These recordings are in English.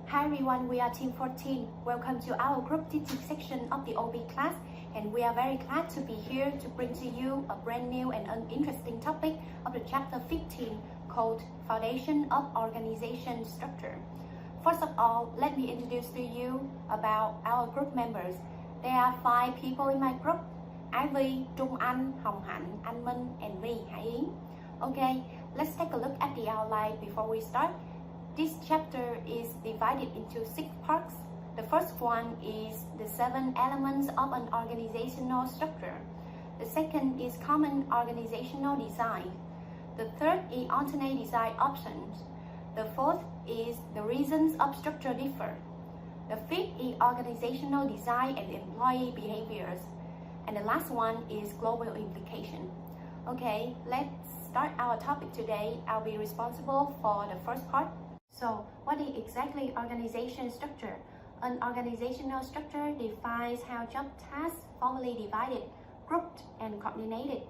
Hi everyone, we are Team 14. Welcome to our group teaching section of the OB class, and we are very glad to be here to bring to you a brand new and an interesting topic of the chapter 15 called Foundation of Organization Structure. First of all, let me introduce to you about our group members. There are 5 people in my group: Ivy, Trung Anh, Hanh, Anh Minh, and me, Hanh. Okay, let's take a look at the outline before we start. This chapter is divided into 6 parts. The first one is the 7 elements of an organizational structure. The second is common organizational design. The third is alternate design options. The fourth is the reasons of structure differ. The fifth is organizational design and employee behaviors. And the last one is global implication. Okay, let's start our topic today. I'll be responsible for the first part. So, what is exactly organization structure? An organizational structure defines how job tasks formally divided, grouped, and coordinated.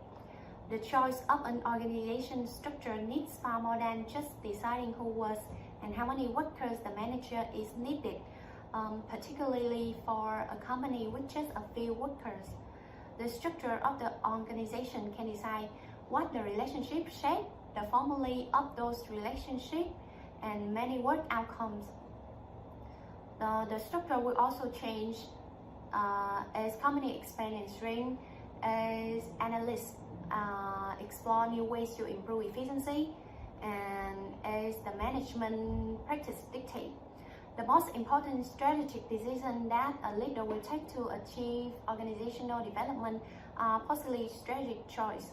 The choice of an organization structure needs far more than just deciding who was and how many workers the manager is needed, particularly for a company with just a few workers. The structure of the organization can decide what the relationship shape, the formulae of those relationships, and many work outcomes. The structure will also change as company expand and shrink, as analysts explore new ways to improve efficiency, and as the management practice dictate. The most important strategic decision that a leader will take to achieve organizational development are possibly strategic choice.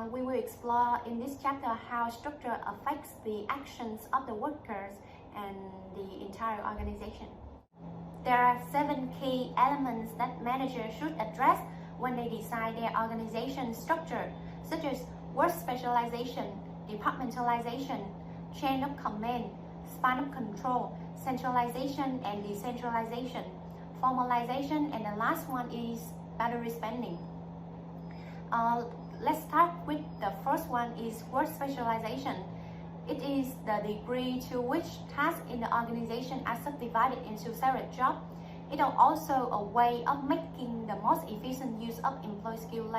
We will explore in this chapter how structure affects the actions of the workers and the entire organization. There are 7 key elements that managers should address when they decide their organization structure, such as work specialization, departmentalization, chain of command, span of control, centralization and decentralization, formalization, and the last one is boundary spending. Let's start with the first one is work specialization. It is the degree to which tasks in the organization are subdivided into separate jobs. It is also a way of making the most efficient use of employee skill,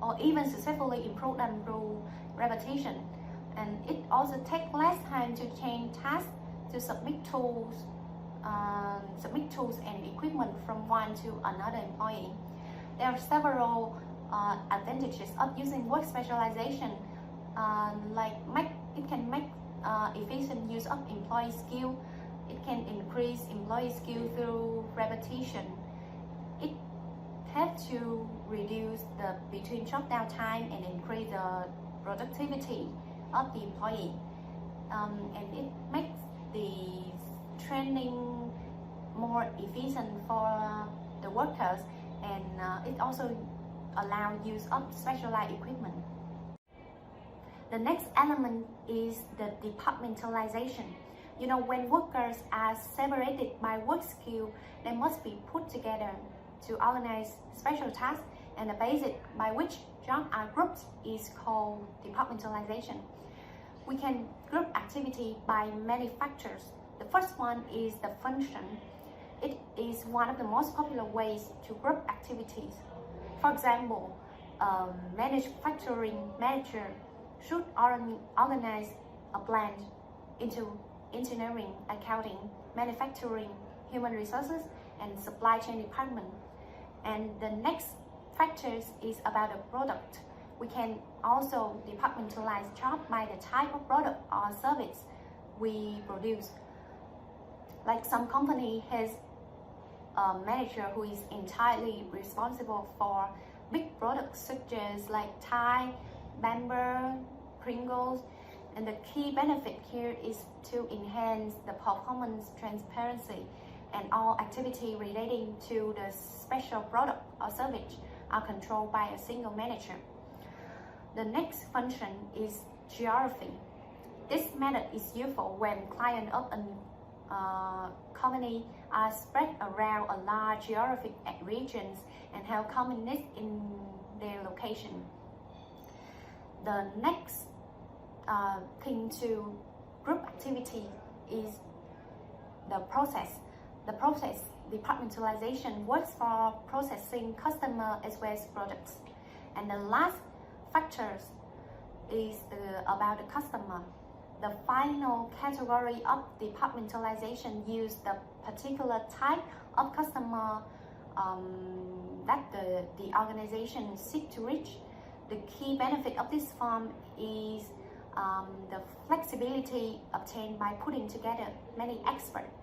or even successfully improve them through repetition. And it also takes less time to change tasks, to submit tools and equipment from one to another employee. There are several advantages of using work specialization, it can make efficient use of employee skill. It can increase employee skill through repetition. It helps to reduce the between job downtime and increase the productivity of the employee. And it makes the training more efficient for the workers, and it also allow use of specialized equipment. The next element is the departmentalization. When workers are separated by work skill, they must be put together to organize special tasks, and the basis by which jobs are grouped is called departmentalization. We can group activity by many factors. The first one is the function. It is one of the most popular ways to group activities. For example, a manufacturing manager should organize a plant into engineering, accounting, manufacturing, human resources, and supply chain department. And the next factors is about the product. We can also departmentalize jobs by the type of product or service we produce. Like some company has a manager who is entirely responsible for big products such as Thai, Bamber, Pringles, and the key benefit here is to enhance the performance transparency, and all activity relating to the special product or service are controlled by a single manager. The next function is geography. This method is useful when clients of a company are spread around a large geographic regions and have common needs in their location. The next thing to group activity is the process. The process departmentalization works for processing customer as well as products. And the last factors is about the customer. The final category of departmentalization use the particular type of customer that the organization seek to reach. The key benefit of this form is the flexibility obtained by putting together many experts.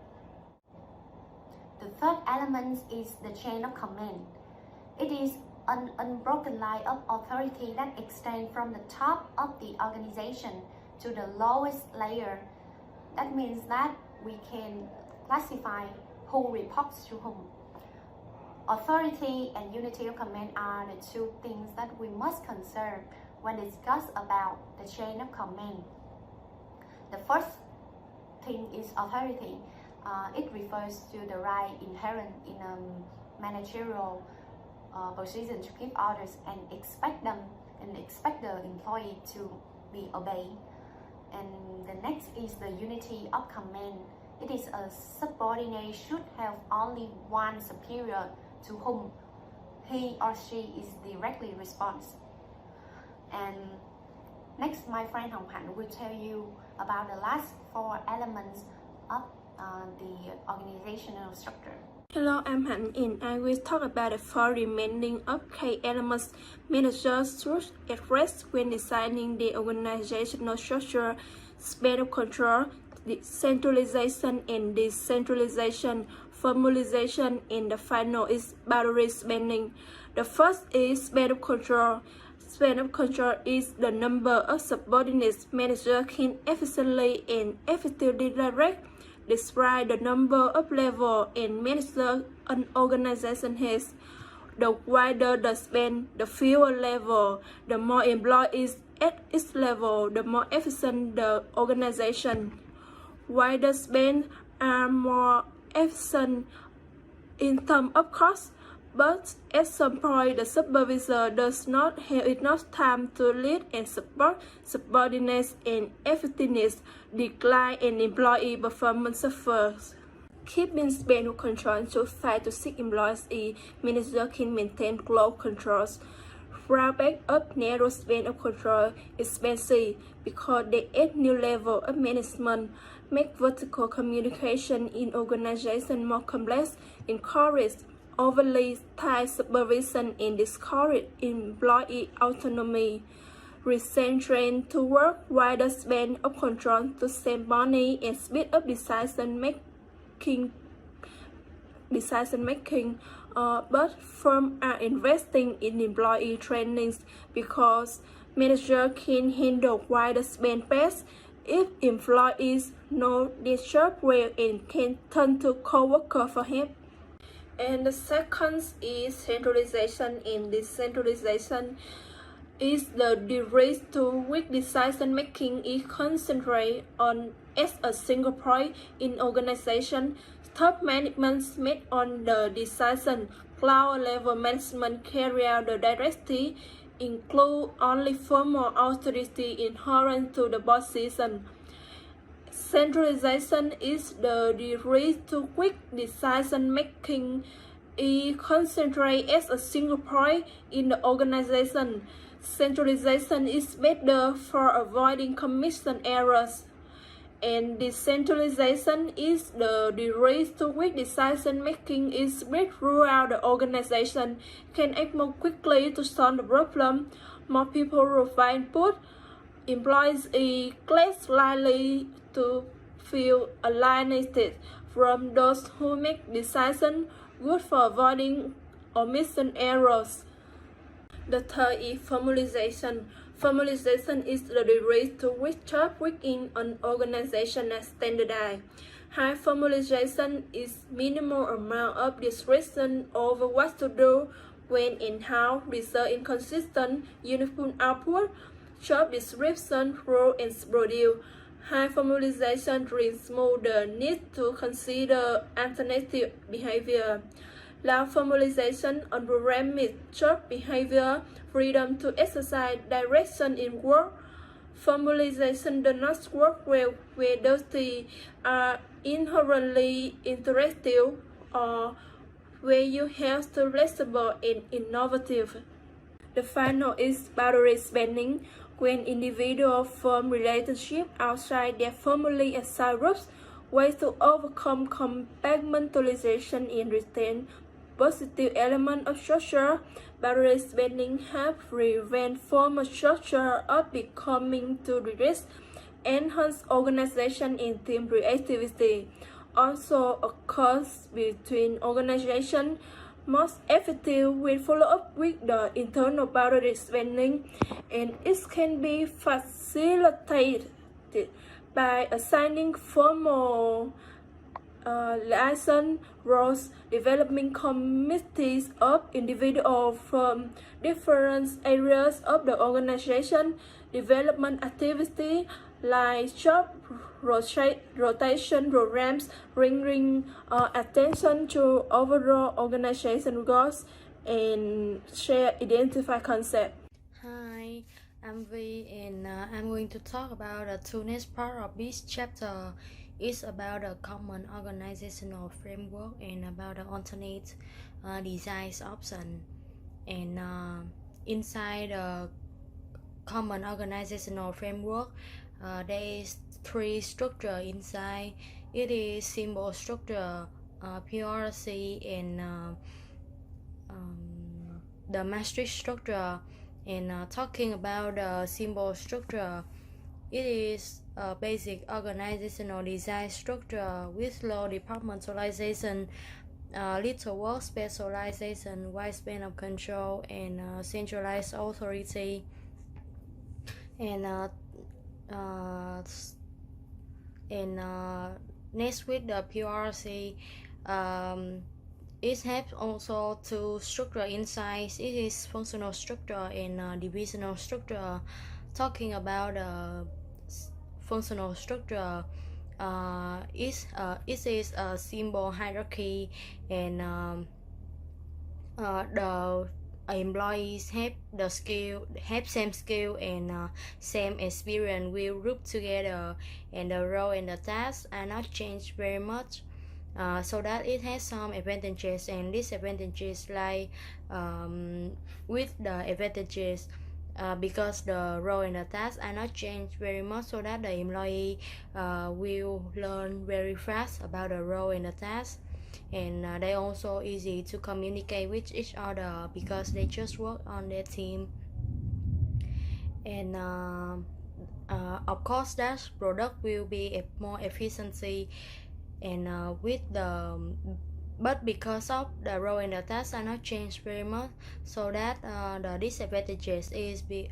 The third element is the chain of command. It is an unbroken line of authority that extends from the top of the organization to the lowest layer. That means that we can classify who reports to whom. Authority and unity of command are the two things that we must consider when discuss about the chain of command. The first thing is authority. It refers to the right inherent in a managerial position to give orders and expect the employee to be obeyed. And the next is the unity of command. It is a subordinate should have only one superior to whom he or she is directly responsible. And next, my friend Hanh will tell you about the last four elements of the organizational structure. Hello, I'm Hanh and I will talk about the four remaining of key elements managers should address when designing the organizational structure: span of control, centralization and decentralization, formalization, and the final is boundary spanning. The first is span of control. Span of control is the number of subordinates manager can efficiently and effectively direct. Describe the number of levels and manager an organization has. The wider the span, the fewer level, the more employees at each level, the more efficient the organization. Wider spans are more efficient in terms of cost, but at some point the supervisor does not have enough time to lead and support subordinates, and effectiveness decline and employee performance suffers. Keeping span of control to 5 to 6 employees, a manager can maintain close controls. Drawback of narrow span of control is expensive because they add new level of management, make vertical communication in organization more complex, encourage overly tight supervision, and discourage employee autonomy. Recentering to work wider span of control to save money and speed up decision making. But firms are investing in employee trainings because managers can handle wider span best if employees know their job well and can turn to co-workers for help. And the second is centralization and decentralization. Is the degree to which decision making is concentrated on as a single point in organization. Top management made on the decision. Cloud level management carry out the directive, include only formal authority inherent to the position. Centralization is the degree to which decision making is concentrated as a single point in the organization. Centralization is better for avoiding commission errors, and decentralization is the degree to which decision making is spread throughout the organization, can act more quickly to solve the problem. More people provide input. Employees are less likely to feel alienated from those who make decisions, good for avoiding omission errors. The third is formalization. Formalization is the degree to which jobs within an organization are standardized. High formalization is minimal amount of discretion over what to do, when and how, result in consistent, uniform output, job description, role, and schedule. High formalization removes the need to consider alternative behavior. Low formalization unprogrammed job behavior, freedom to exercise direction in work. Formalization does not work well where those three are inherently interactive or where you have to flexible and innovative. The final is boundary spending, when individuals form relationships outside their formally assigned groups. Ways to overcome compartmentalization and retain positive elements of structure. Boundary spending helps prevent formal structure of becoming too rigid, enhance organization and team creativity. Also occurs between organizations most effective when follow up with the internal boundary spending, and it can be facilitated by assigning formal liaison roles, developing committees of individuals from different areas of the organization, development activity like job rotation programs, bringing attention to overall organization goals, and share identify concept. Hi, I'm V, and I'm going to talk about the next part of this chapter. It's about a common organizational framework and about the alternate design option. And inside the common organizational framework, there is three structure inside. It is symbol structure, PRC, and the matrix structure. And talking about the symbol structure, it is a basic organizational design structure with low departmentalization, little work specialization, wide span of control, and centralized authority. And next with the PRC, it has also two structure inside. It is functional structure and divisional structure. Talking about functional structure, it is a symbol hierarchy, and the employees have same skill and same experience will group together, and the role and the tasks are not changed very much. So that it has some advantages and disadvantages. Like with the advantages, because the role and the tasks are not changed very much, so that the employee will learn very fast about the role and the task, and they also easy to communicate with each other because they just work on their team. And of course that product will be more efficiency, and with the but because of the role and the tasks are not changed very much, so that the disadvantages is the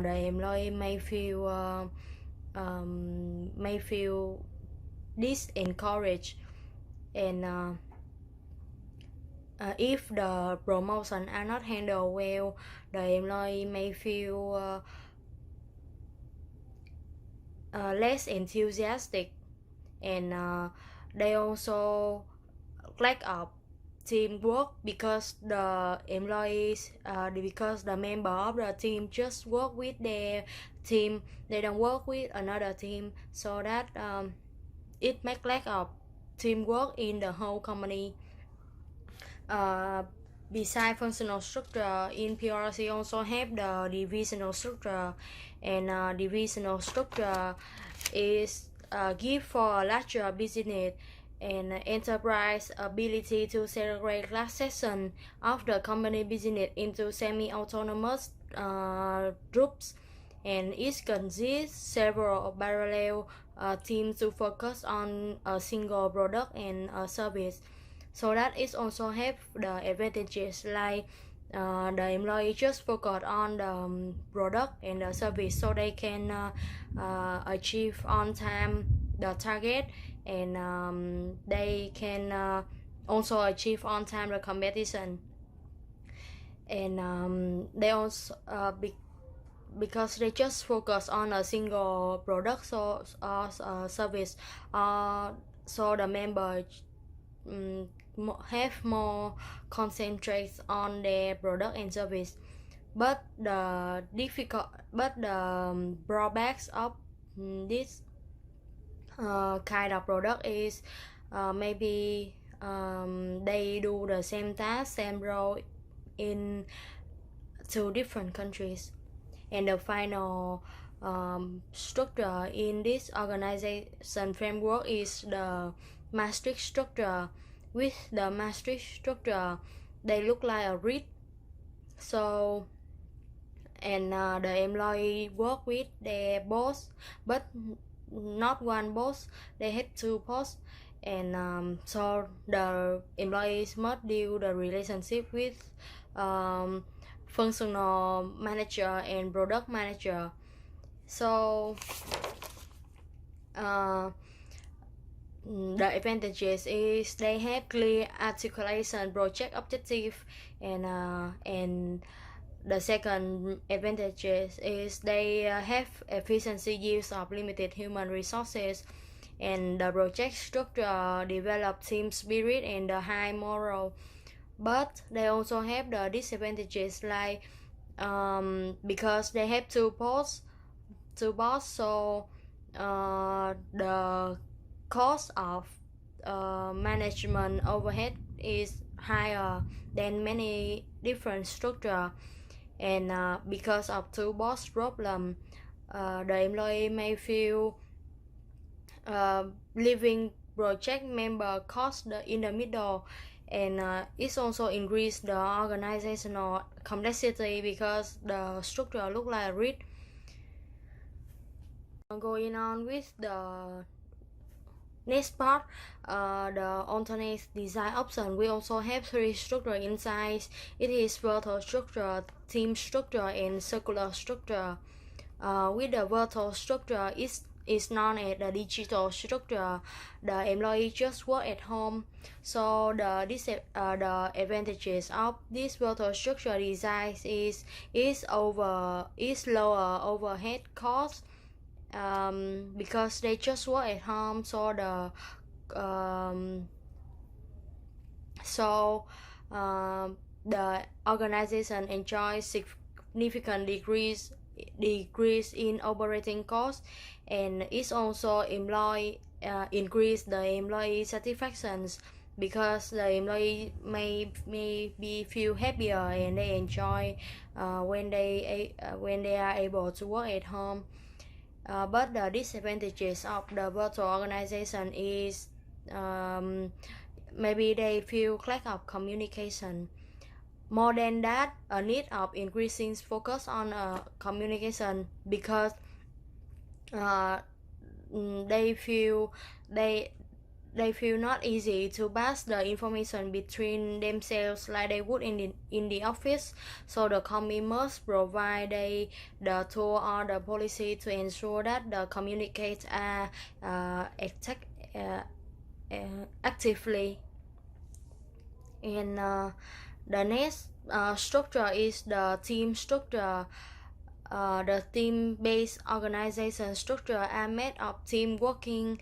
employee may feel disencouraged, and if the promotion are not handled well, the employee may feel less enthusiastic, and they also lack of teamwork because the employees because the member of the team just work with their team, they don't work with another team, so that it makes lack of teamwork in the whole company. Besides functional structure, in PRC also have the divisional structure, and divisional structure is give for a larger business and enterprise ability to segregate class section of the company business into semi-autonomous groups, and it consists several parallel teams to focus on a single product and service. So that is also have the advantages, like the employee just focus on the product and the service, so they can achieve on time the target, and they can also achieve on time the competition. And they also because they just focus on a single product or service, so the member have more concentrate on their product and service. but the drawbacks of this kind of product is maybe they do the same task, same role in two different countries. And the final structure in this organization framework is the matrix structure. With the matrix structure, they look like a grid. So, and the employee work with their boss, but not one boss. They have two boss, and so the employees must deal the relationship with functional manager and product manager. So the advantages is they have clear articulation project objective, and the second advantages is they have efficiency use of limited human resources, and the project structure develop team spirit and the high moral. But they also have the disadvantages, like because they have two boss, so the cost of management overhead is higher than many different structure, and because of two boss problem, the employee may feel leaving project member cost in the middle, and it's also increase the organizational complexity because the structure look like a grid. Going on with the next part, the alternate design option, we also have three structure inside. It is vertical structure, team structure, and circular structure. With the vertical structure, is known as the digital structure. The employee just work at home. So the advantages of this vertical structure design is lower overhead cost, because they just work at home. So the organization enjoys significant decrease in operating costs, and it's also increase the employee satisfactions, because the employee may be feel happier and they enjoy when they are able to work at home. But the disadvantages of the virtual organization is maybe they feel lack of communication. More than that, a need of increasing focus on communication, because they feel not easy to pass the information between themselves like they would in the office. So the company must provide the tool or the policy to ensure that the communicates are actively. And the next structure is the team structure. The team-based organization structure are made of team working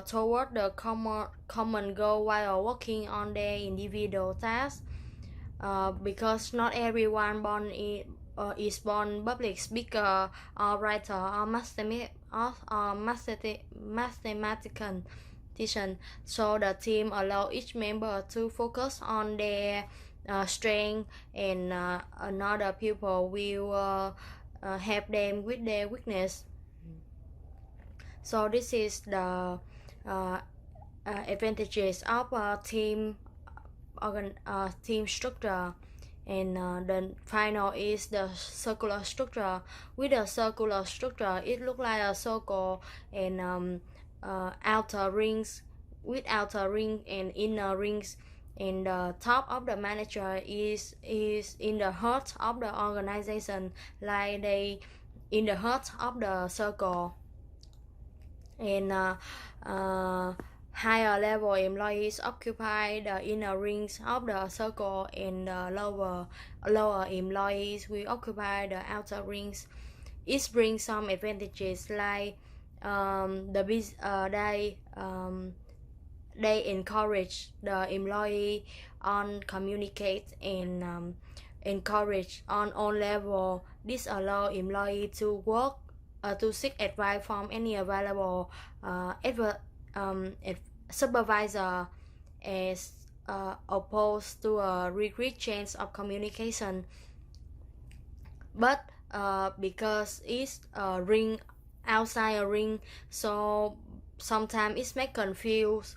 toward the common goal while working on their individual tasks. Because not everyone is born public speaker or writer or mathematician. So the team allow each member to focus on their strength, and another people will help them with their weakness. So this is the advantages of team structure. And the final is the circular structure. With the circular structure, it looks like a circle, and outer rings with outer ring and inner rings, and the top of the manager is in the heart of the organization, like they in the heart of the circle. And higher level employees occupy the inner rings of the circle, and the lower employees will occupy the outer rings. It brings some advantages, like they encourage the employee on communicate, and encouraged on all levels. This allows employees to work to seek advice from any available supervisor as opposed to a rigid chain of communication. But because it's a ring outside a ring, so sometimes it may confuse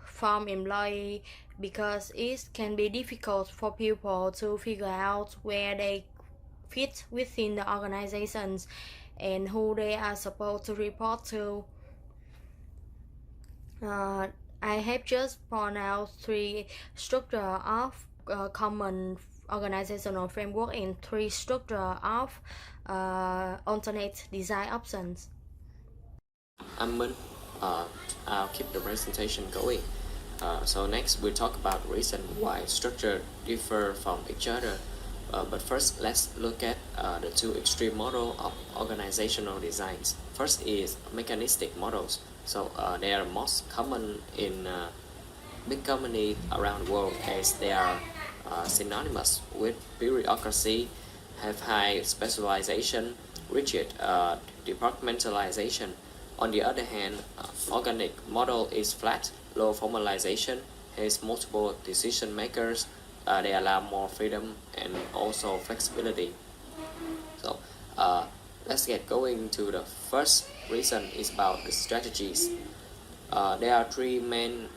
from employee because it can be difficult for people to figure out where they fit within the organizations and who they are supposed to report to. I have just pointed out 3 structure of common organizational framework and 3 structure of alternate design options. I'm Minh. I'll keep the presentation going. So next we'll talk about reason why structure differ from each other. But first let's look at the 2 extreme model of organizational designs. First is mechanistic models. So they are most common in big companies around the world as they are synonymous with bureaucracy, have high specialization, rigid departmentalization. On the other hand, organic model is flat, low formalization, has multiple decision makers. They allow more freedom and also flexibility. So let's get going to the first reason is about the strategies. There are 3 main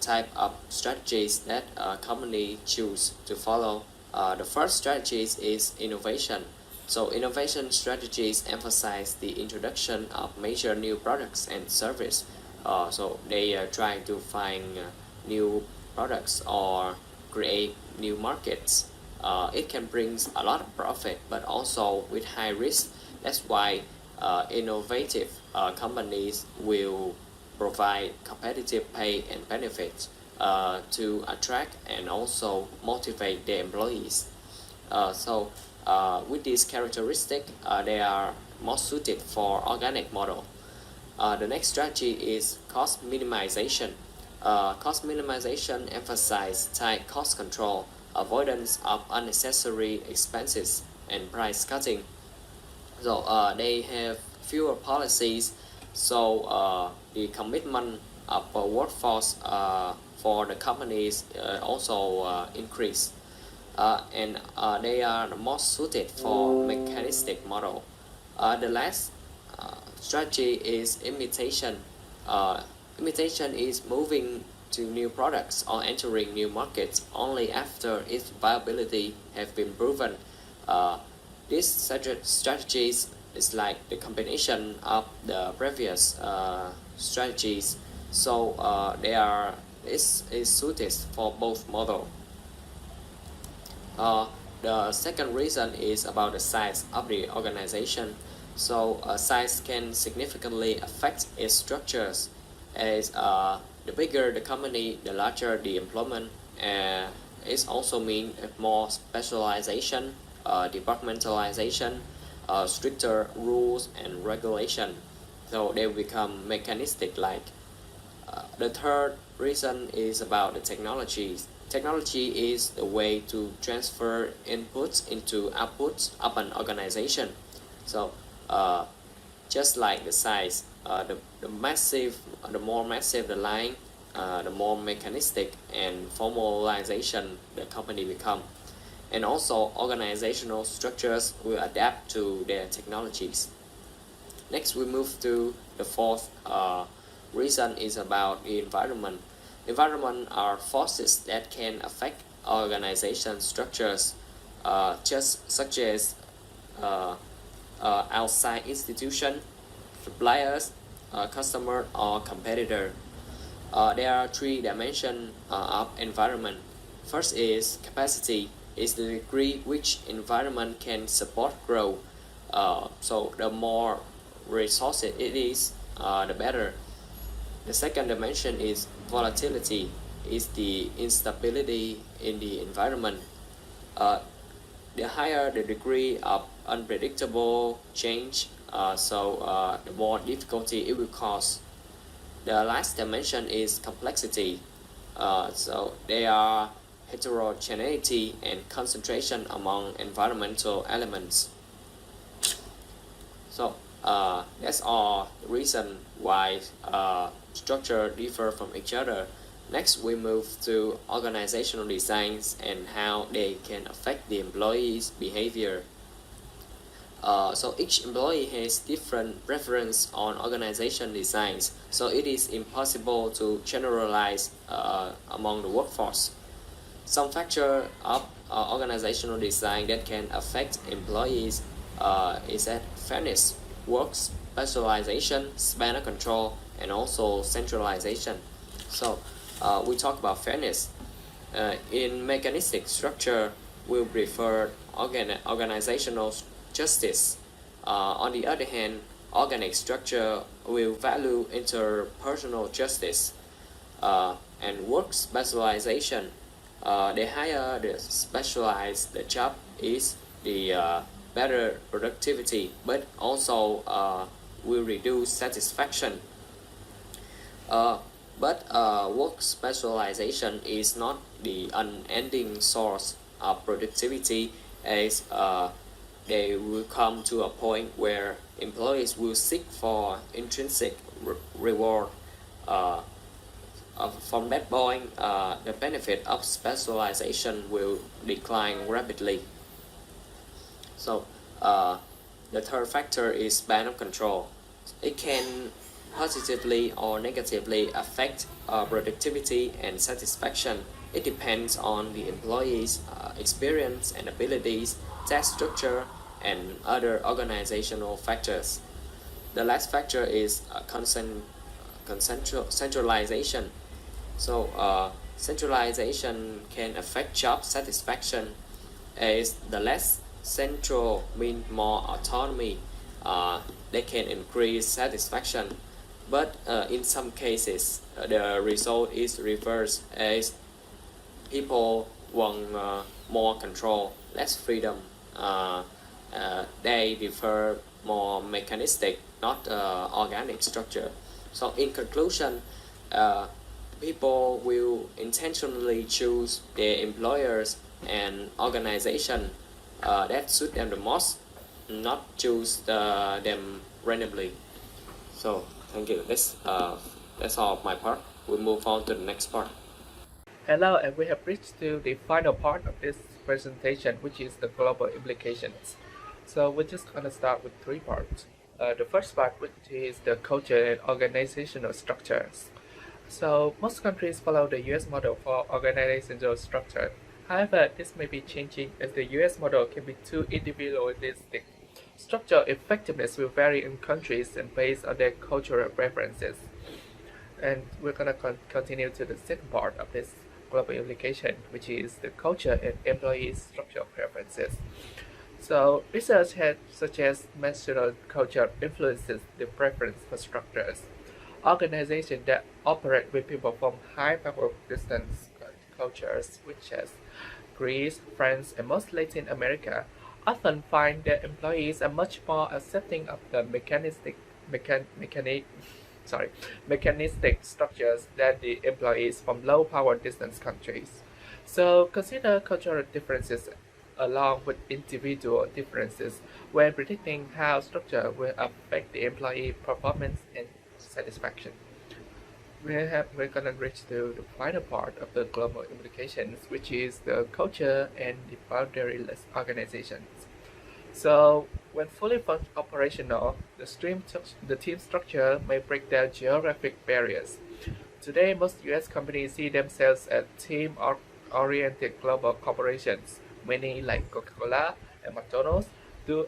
type of strategies that a company choose to follow. The first strategy is innovation. So innovation strategies emphasize the introduction of major new products and service. So they try to find new products or create new markets. It can bring a lot of profit but also with high risk. That's why innovative companies will provide competitive pay and benefits to attract and also motivate their employees. With this characteristic, they are more suited for organic model. The next strategy is cost minimization. Cost minimization emphasizes tight cost control, avoidance of unnecessary expenses, and price cutting. So they have fewer policies, so the commitment of a workforce for the companies also increase. And they are the most suited for mechanistic model. The last strategy is imitation. Imitation is moving to new products or entering new markets only after its viability has been proven. These strategies is like the combination of the previous strategies, so is suited for both models. The second reason is about the size of the organization. So size can significantly affect its structures, as the bigger the company, the larger the employment. It also means more specialization, departmentalization, stricter rules and regulation. So they become mechanistic like. The third reason is about the technologies. Technology is the way to transfer inputs into outputs of an organization. So just like the size, the more massive the line, the more mechanistic and formalization the company become. And also organizational structures will adapt to their technologies. Next we move to the fourth reason is about the environment. Environment are forces that can affect organization structures, just such as outside institution, suppliers, customer, or competitor. There are 3 dimensions of environment. First is capacity, is the degree which environment can support growth. So the more resources it is, the better. The second dimension is volatility, is the instability in the environment. The higher the degree of unpredictable change, the more difficulty it will cause. The last dimension is complexity. So they heterogeneity and concentration among environmental elements. So that's all the reason why structure differ from each other. Next, we move to organizational designs and how they can affect the employee's behavior. So each employee has different preference on organization designs, so it is impossible to generalize among the workforce. Some factor of organizational design that can affect employees is that fairness, work specialization, span of control, and also centralization. So we talk about fairness. In mechanistic structure, we prefer organizational justice. On the other hand, organic structure will value interpersonal justice. And work specialization. The higher the specialized the job is, the better productivity, but also will reduce satisfaction. But work specialization is not the unending source of productivity, as they will come to a point where employees will seek for intrinsic reward. From that point, the benefit of specialization will decline rapidly. So the third factor is span of control. It can positively or negatively affect productivity and satisfaction. It depends on the employee's experience and abilities, task structure, and other organizational factors. The last factor is centralization. So centralization can affect job satisfaction, as the less central mean more autonomy. They can increase satisfaction, but in some cases the result is reversed, as people want more control, less freedom. They prefer more mechanistic, not organic structure. So in conclusion, people will intentionally choose their employers and organization that suit them the most, not choose them randomly. So thank you. That's all of my part. We'll move on to the next part. Hello, and we have reached to the final part of this presentation, which is the global implications. So we're just going to start with three parts. The first part, which is the culture and organizational structures. So most countries follow the US model for organizational structure. However, this may be changing, as the US model can be too individualistic. Structural effectiveness will vary in countries and based on their cultural preferences. And we're going to continue to the second part of this global implication, which is the culture and employee structural preferences. So research has suggests national culture influences the preference for structures. Organizations that operate with people from high-power distance cultures, such as Greece, France, and most Latin America, often find their employees are much more accepting of the mechanistic structures than the employees from low-power distance countries. So consider cultural differences along with individual differences when predicting how structure will affect the employee performance and satisfaction. We're going to reach to the final part of the global implications, which is the culture and the boundaryless organizations. So when fully operational, the team structure may break down geographic barriers. Today, most US companies see themselves as team-oriented global corporations. Many, like Coca-Cola and McDonald's, do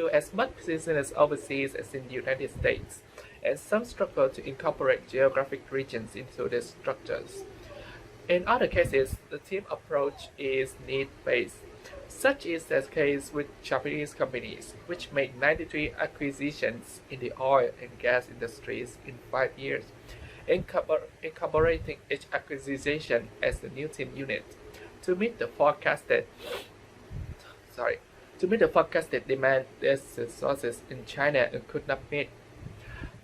as much business overseas as in the United States, and some struggle to incorporate geographic regions into their structures. In other cases, the team approach is need-based. Such is the case with Japanese companies, which made 93 acquisitions in the oil and gas industries in 5 years, incorporating each acquisition as a new team unit to meet the forecasted demand that the sources in China could not meet.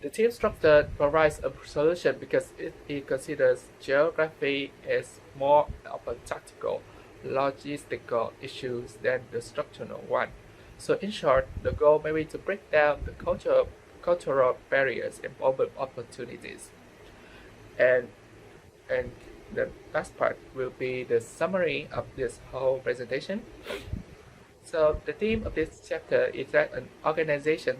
The team structure provides a solution because it considers geography as more of a tactical, logistical issue than the structural one. So in short, the goal may be to break down the cultural barriers and open opportunities. And and the last part will be the summary of this whole presentation. So the theme of this chapter is that an organization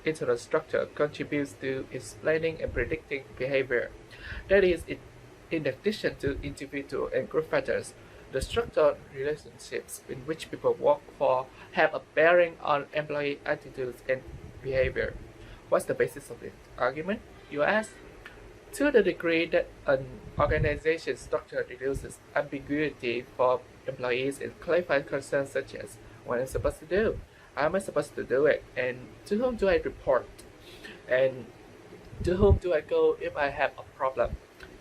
internal structure contributes to explaining and predicting behavior. That is, in addition to individual and group factors, the structural relationships in which people work for have a bearing on employee attitudes and behavior. What's the basis of this argument, you ask? To the degree that an organization structure reduces ambiguity for employees and clarifies concerns such as what I'm supposed to do, how am I supposed to do it, and to whom do I report, and to whom do I go if I have a problem.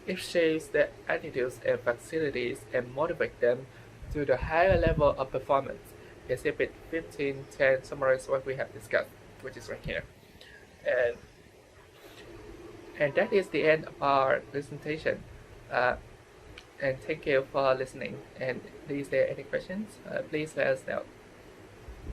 It shapes their attitudes and facilities and motivate them to the higher level of performance. Exhibit 1510 summarizes what we have discussed, which is right here. And that is the end of our presentation. And thank you for listening. And is there any questions? Please let us know.